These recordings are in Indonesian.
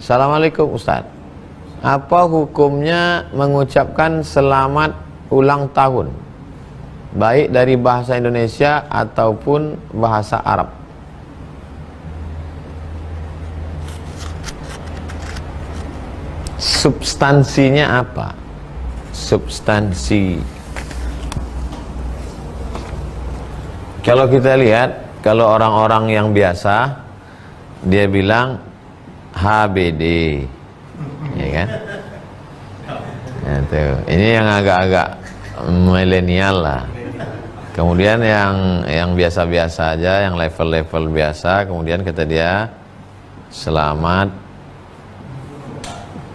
Assalamualaikum Ustaz. Apa hukumnya mengucapkan selamat ulang tahun, baik dari bahasa Indonesia ataupun bahasa Arab? Substansinya apa? Substansi. Kalau kita lihat, kalau orang-orang yang biasa, dia bilang HBD, ya kan? Nah, tuh. Ini yang agak-agak milenial lah. Kemudian yang biasa-biasa aja, yang level-level biasa, kemudian kata dia selamat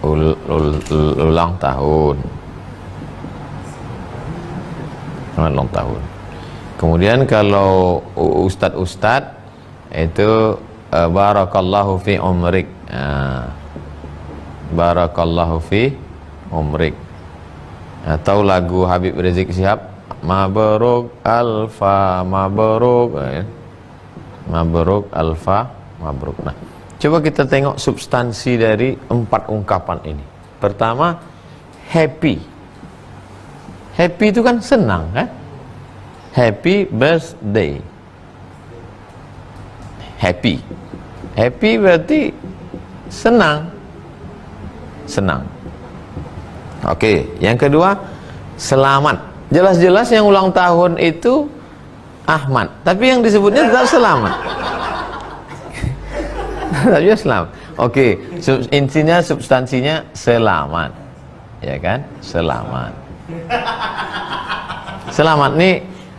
ulang tahun. Selamat ulang tahun. Kemudian kalau ustadz-ustadz itu barakallahu fi umrik. Barakallahu fi umrik. Atau lagu Habib Rizik Syihab, Mabruk Alfa Mabruk. Mabruk Alfa Mabruk. Nah, coba kita tengok substansi dari 4 ungkapan ini. Pertama, happy. Happy itu kan senang, kan? Happy birthday. Happy. Happy berarti senang. Senang. Oke, yang kedua, selamat. Jelas-jelas yang ulang tahun itu Ahmad, tapi yang disebutnya tetap selamat. Tapi selamat. Oke, intinya substansinya selamat. Ya kan? Selamat.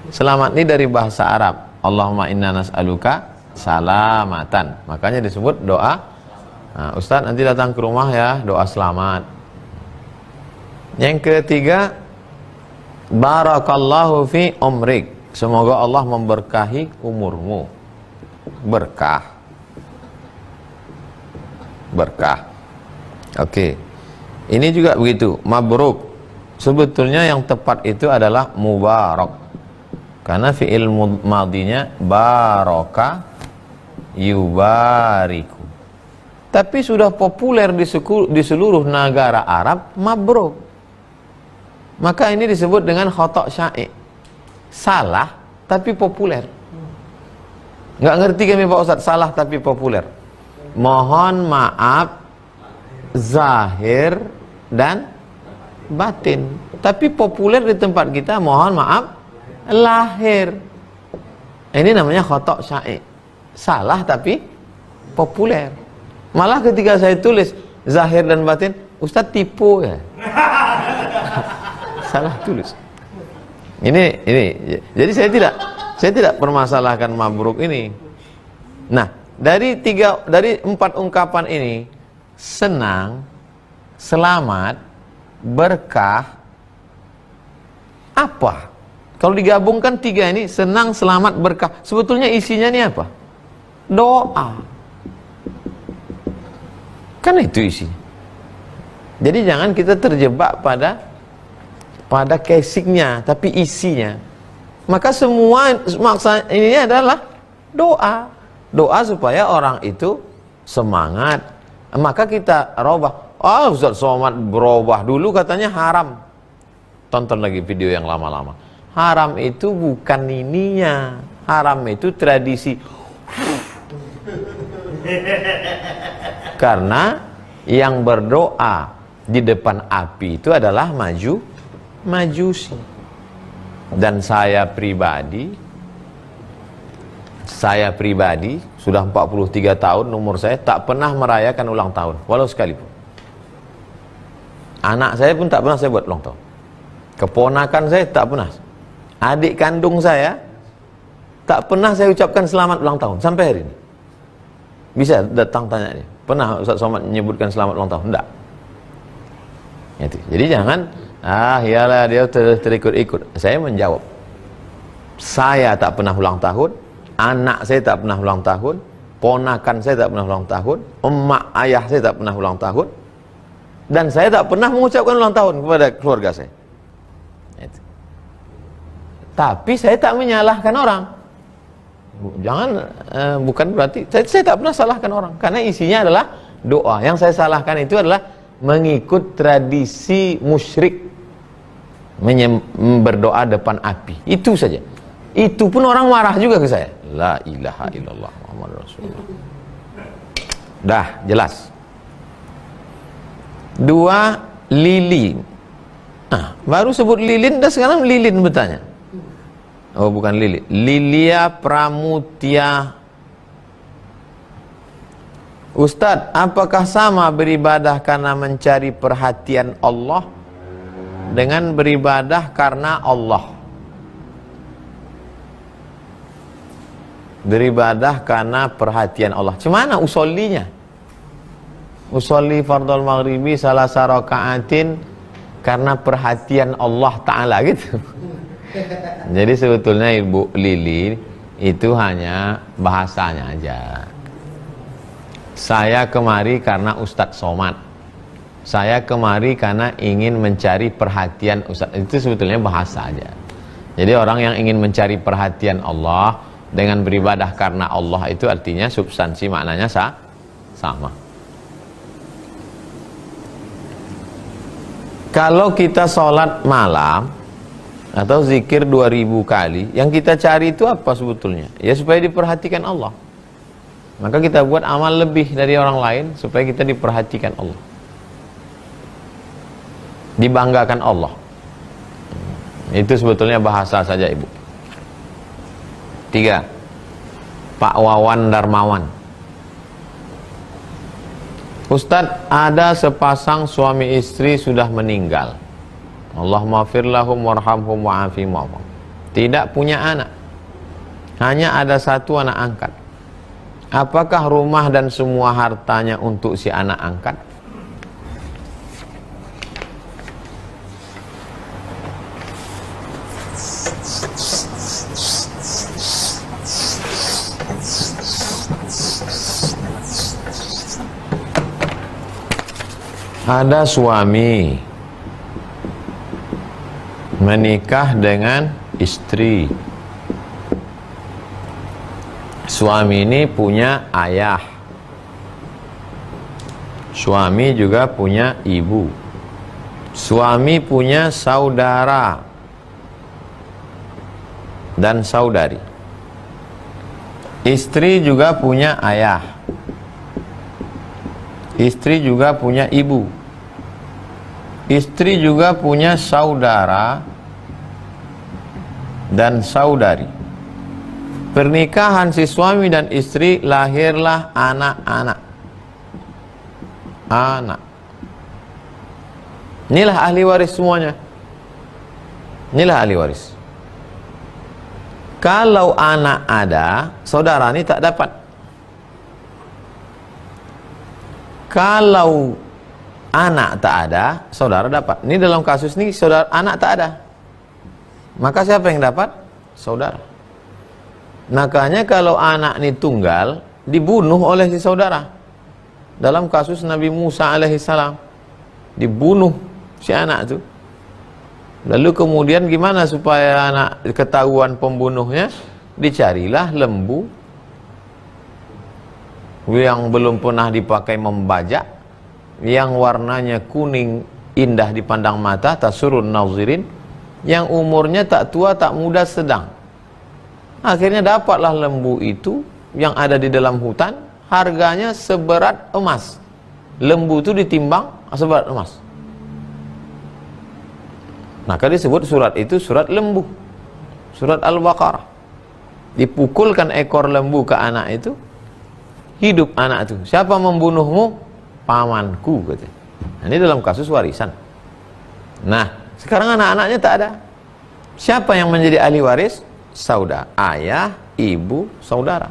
Selamat nih dari bahasa Arab. Allahumma inna nas'aluka salamatan. Makanya disebut doa. Nah, Ustaz nanti datang ke rumah ya, doa selamat. Yang ketiga, barakallahu fi umrik. Semoga Allah memberkahi umurmu. Berkah. Berkah. Oke. Ini juga begitu, mabruk. Sebetulnya yang tepat itu adalah mubarak. Karena fi'il madinya baraka yubariku. Tapi sudah populer di seluruh negara Arab, mabruk. Maka ini disebut dengan khata' sya'i. Salah tapi populer. Nggak ngerti kami Pak Ustaz, salah tapi populer. Mohon maaf zahir dan batin. Tapi populer di tempat kita, mohon maaf lahir. Ini namanya khata' sya'i. Salah tapi populer. Malah ketika saya tulis zahir dan batin, Ustaz tipu ya. Salah tulis. Ini. Jadi saya tidak permasalahkan mabruk ini. Nah, dari 4 ungkapan ini, senang, selamat, berkah, apa? Kalau digabungkan 3 ini, senang, selamat, berkah, sebetulnya isinya ini apa? Doa. Kan itu isinya. Jadi jangan kita terjebak pada casingnya, tapi isinya. Maka semua maksa ini adalah doa. Doa supaya orang itu semangat. Maka kita robah. Ustaz Somad berubah, dulu katanya haram. Tonton lagi video yang lama-lama. Haram itu bukan ininya. Haram itu tradisi. Karena yang berdoa di depan api itu adalah majusi. Dan saya pribadi sudah 43 tahun umur saya, tak pernah merayakan ulang tahun walau sekalipun. Anak saya pun tak pernah saya buat ulang tahun. Keponakan saya tak pernah. Adik kandung saya tak pernah saya ucapkan selamat ulang tahun sampai hari ini. Bisa datang tanya dia, pernah Ustaz Somad menyebutkan selamat ulang tahun? Enggak. Itu. Jadi jangan iyalah dia terikut-ikut. Saya menjawab, saya tak pernah ulang tahun, anak saya tak pernah ulang tahun, ponakan saya tak pernah ulang tahun, emak ayah saya tak pernah ulang tahun, dan saya tak pernah mengucapkan ulang tahun kepada keluarga saya. Itu. Tapi saya tak menyalahkan orang. Jangan, bukan berarti saya tak pernah salahkan orang, karena isinya adalah doa. Yang saya salahkan itu adalah mengikut tradisi musyrik, berdoa depan api. Itu saja. Itu pun orang marah juga ke saya. La ilaha illallah Muhammad Rasulullah. Dah jelas. 2, lilin. Baru sebut lilin, dah sekarang lilin bertanya. Oh, bukan lilin. Lilia Pramutya. Ustadz, apakah sama beribadah karena mencari perhatian Allah dengan beribadah karena Allah? Beribadah karena perhatian Allah. Cemana usollinya? Usolli fardhul maghribi salasa raka'atin karena perhatian Allah Ta'ala gitu. Jadi sebetulnya Ibu Lili itu hanya bahasanya aja. Saya kemari karena Ustadz Somad. Saya kemari karena ingin mencari perhatian Ustadz. Itu sebetulnya bahasa aja. Jadi orang yang ingin mencari perhatian Allah dengan beribadah karena Allah itu artinya substansi maknanya sama. Kalau kita sholat malam atau zikir 2000 kali, yang kita cari itu apa sebetulnya? Ya supaya diperhatikan Allah. Maka kita buat amal lebih dari orang lain supaya kita diperhatikan Allah, dibanggakan Allah. Itu sebetulnya bahasa saja, Ibu. 3, Pak Wawan Darmawan. Ustadz, ada sepasang suami istri sudah meninggal. Allahumma fir lahum warhamhum wa'afihim wa'afihim. Tidak punya anak. Hanya ada satu anak angkat. Apakah rumah dan semua hartanya untuk si anak angkat? Ada suami menikah dengan istri. Suami ini punya ayah. Suami juga punya ibu. Suami punya saudara dan saudari. Istri juga punya ayah. Istri juga punya ibu. Istri juga punya saudara dan saudari. Pernikahan si suami dan istri lahirlah anak-anak. Inilah ahli waris semuanya. Inilah ahli waris. Kalau anak ada, saudara ini tak dapat. Kalau anak tak ada, saudara dapat. Ini dalam kasus ini saudara anak tak ada. Maka siapa yang dapat? Saudara. Makanya kalau anak ini tunggal, dibunuh oleh si saudara. Dalam kasus Nabi Musa alaihissalam, dibunuh si anak itu. Lalu kemudian gimana supaya anak ketahuan pembunuhnya? Dicarilah lembu yang belum pernah dipakai membajak, yang warnanya kuning indah dipandang mata, tasurun nazirin, yang umurnya tak tua tak muda sedang. Akhirnya dapatlah lembu itu yang ada di dalam hutan, harganya seberat emas. Lembu itu ditimbang seberat emas. Maka disebut surat itu surat lembu, surat Al-Baqarah. Dipukulkan ekor lembu ke anak itu, hidup anak itu. Siapa membunuhmu? Pamanku, katanya. Nah, ini dalam kasus warisan. Nah, sekarang anak-anaknya tak ada. Siapa yang menjadi ahli waris? Saudara, ayah, ibu, saudara.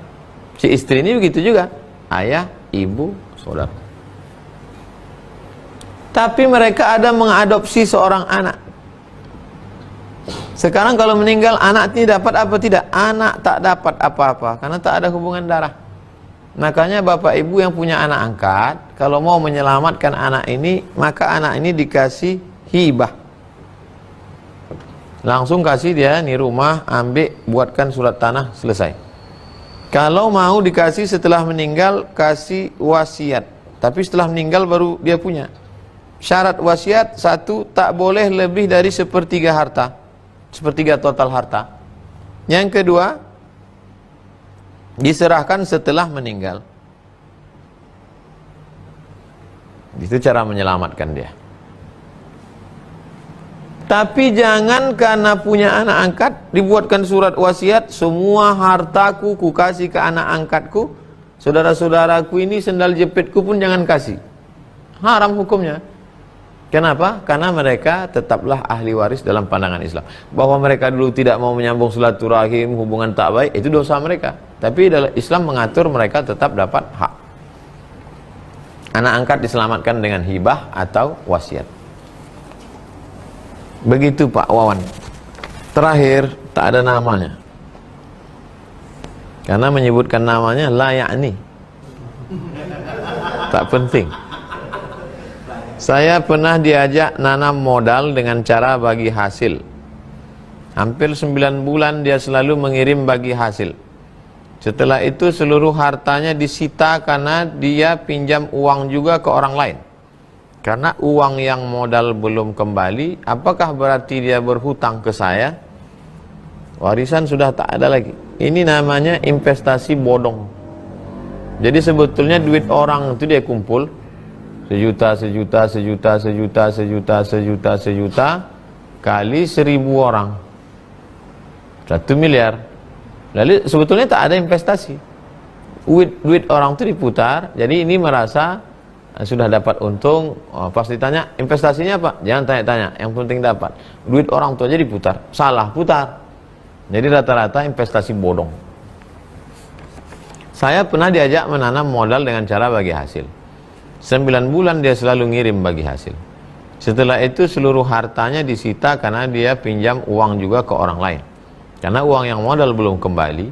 Si istri ini begitu juga, ayah, ibu, saudara. Tapi mereka ada mengadopsi seorang anak. Sekarang kalau meninggal, anak ini dapat apa tidak? Anak tak dapat apa-apa karena tak ada hubungan darah. Makanya bapak ibu yang punya anak angkat, kalau mau menyelamatkan anak ini, maka anak ini dikasih hibah. Langsung kasih dia nih rumah, ambil, buatkan surat tanah, selesai. Kalau mau dikasih setelah meninggal, kasih wasiat. tapi setelah meninggal baru dia punya. Syarat wasiat, satu, tak boleh lebih dari sepertiga harta, sepertiga total harta. Yang kedua, diserahkan setelah meninggal. Itu cara menyelamatkan dia. Tapi jangan karena punya anak angkat dibuatkan surat wasiat, semua hartaku ku kasih ke anak angkatku, saudara-saudaraku ini sendal jepitku pun jangan kasih. Haram hukumnya. Kenapa? Karena mereka tetaplah ahli waris dalam pandangan Islam. Bahwa mereka dulu tidak mau menyambung silaturahim, hubungan tak baik, itu dosa mereka. Tapi dalam Islam mengatur mereka tetap dapat hak. Anak angkat diselamatkan dengan hibah atau wasiat. Begitu Pak Wawan. Terakhir, tak ada namanya. Karena menyebutkan namanya la ya'ni. Tak penting. Saya pernah diajak nanam modal dengan cara bagi hasil. Hampir 9 bulan dia selalu mengirim bagi hasil. Setelah itu seluruh hartanya disita karena dia pinjam uang juga ke orang lain. Karena uang yang modal belum kembali, apakah berarti dia berhutang ke saya? Warisan sudah tak ada lagi. Ini namanya investasi bodong. Jadi sebetulnya duit orang itu dia kumpul sejuta kali 1000 orang, 1 miliar. Lalu sebetulnya tak ada investasi. Duit orang itu diputar. Jadi ini merasa sudah dapat untung. Pas ditanya investasinya apa, jangan tanya-tanya, yang penting dapat. Duit orang tua aja diputar, salah putar. Jadi rata-rata investasi bodong. Saya pernah diajak menanam modal dengan cara bagi hasil. 9 bulan dia selalu ngirim bagi hasil. Setelah itu seluruh hartanya disita karena dia pinjam uang juga ke orang lain. Karena uang yang modal belum kembali.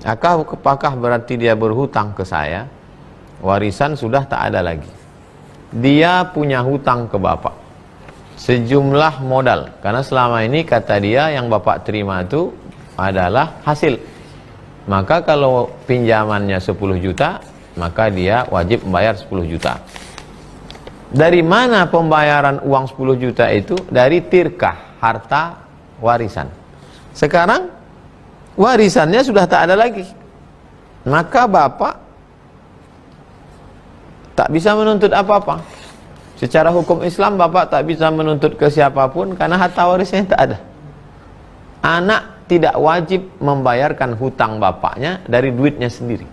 Apakah berarti dia berhutang ke saya? Warisan sudah tak ada lagi. Dia punya hutang ke bapak sejumlah modal, karena selama ini kata dia yang bapak terima itu adalah hasil. Maka kalau pinjamannya 10 juta, maka dia wajib membayar 10 juta. Dari mana pembayaran uang 10 juta itu? Dari tirkah, harta warisan. Sekarang warisannya sudah tak ada lagi. Maka bapak tak bisa menuntut apa-apa. Secara hukum Islam bapak tak bisa menuntut ke siapapun karena harta warisnya tak ada. Anak tidak wajib membayarkan hutang bapaknya dari duitnya sendiri.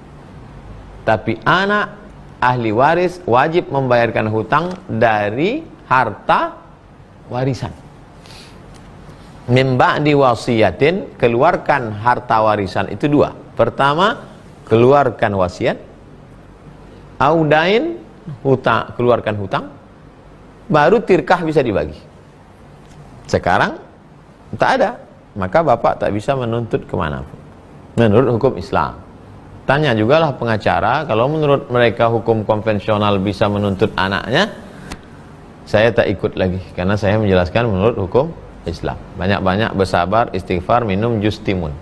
Tapi anak ahli waris wajib membayarkan hutang dari harta warisan. Min ba'di wasiyatin, keluarkan harta warisan itu dua. Pertama, keluarkan wasiat. Audain, hutang, keluarkan hutang, baru tirkah bisa dibagi. Sekarang tak ada, maka bapak tak bisa menuntut kemanapun menurut hukum Islam. Tanya jugalah pengacara, kalau menurut mereka hukum konvensional bisa menuntut anaknya, saya tak ikut lagi, karena saya menjelaskan menurut hukum Islam. Banyak-banyak bersabar, istighfar, minum jus timun.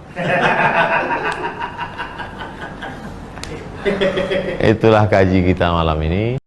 Itulah kaji kita malam ini.